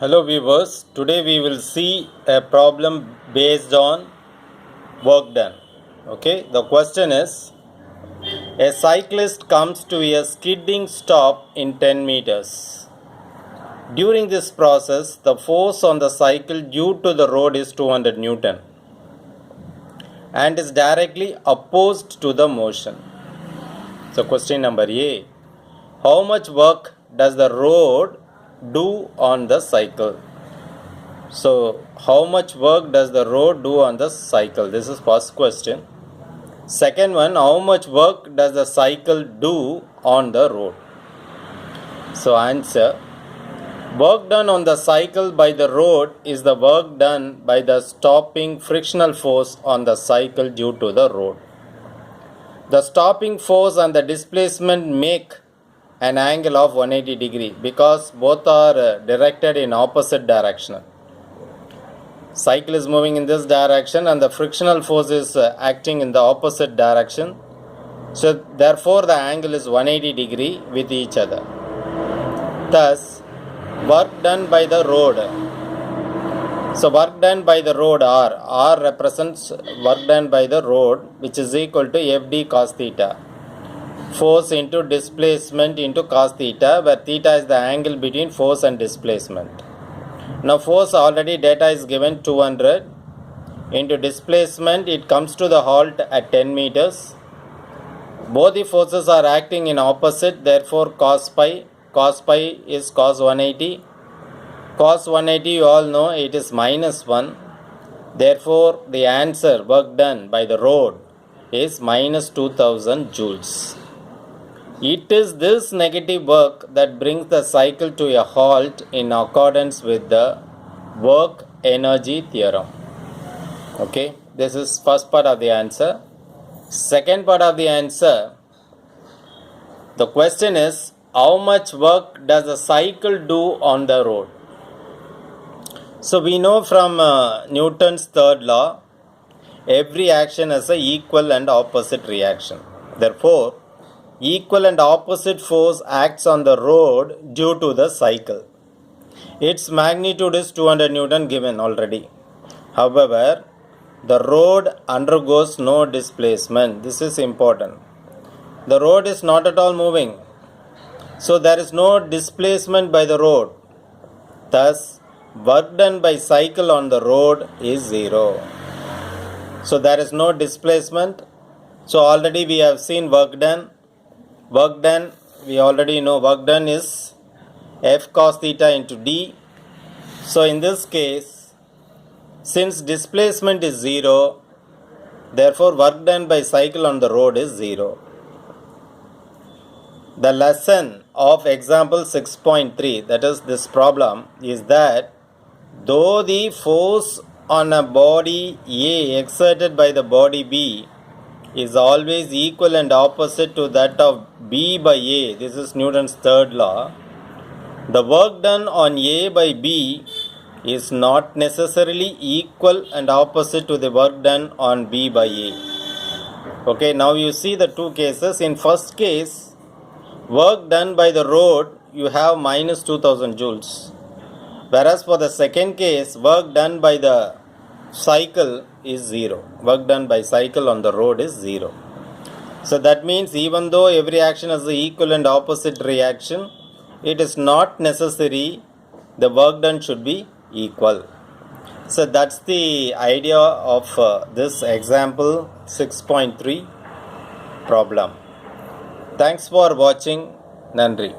Hello viewers, today we will see a problem based on work done. Okay, the question is, a cyclist comes to a skidding stop in 10 meters. During this process, the force on the cycle due to the road is 200 Newton and is directly opposed to the motion. So question number A, how much work does the road do on the cycle? So, how much work does the road do on the cycle? This is first question. Second one, how much work does the cycle do on the road? So, answer, work done on the cycle by the road is the work done by the stopping frictional force on the cycle due to the road. The stopping force and the displacement make an angle of 180 degree because both are directed in opposite direction. Cycle is moving in this direction and the frictional force is acting in the opposite direction. So therefore the angle is 180 degree with each other. Thus, work done by the road. So work done by the road R represents work done by the road, which is equal to FD cos theta. Force into displacement into cos theta, where theta is the angle between force and displacement. Now force already data is given 200 into displacement, it comes to the halt at 10 meters. Both the forces are acting in opposite, therefore cos pi is cos 180. Cos 180 you all know it is minus 1. Therefore the answer work done by the road is minus 2000 joules. It is this negative work that brings the cycle to a halt in accordance with the work energy theorem. Okay, this is first part of the answer. Second part of the answer, the question is, how much work does the cycle do on the road? So we know from Newton's third law, every action has an equal and opposite reaction. Therefore, equal and opposite force acts on the road due to the cycle. Its magnitude is 200 Newton given already. However, the road undergoes no displacement. This is important. The road is not at all moving. So there is no displacement by the road. Thus, work done by cycle on the road is 0. So there is no displacement. So already we have seen work done. Work done, we already know work done is F cos theta into D. So in this case, since displacement is 0, therefore work done by cycle on the road is 0. The lesson of example 6.3, that is this problem, is that though the force on a body A exerted by the body B is always equal and opposite to that of B by A, this is Newton's third law, the work done on A by B is not necessarily equal and opposite to the work done on B by A. Okay, now you see the two cases. In first case, work done by the road, you have minus 2000 joules. Whereas for the second case, work done by the cycle is 0. Work done by cycle on the road is 0. So that means even though every action has an equal and opposite reaction, it is not necessary the work done should be equal. So that's the idea of this example 6.3 problem. Thanks for watching. Nandri.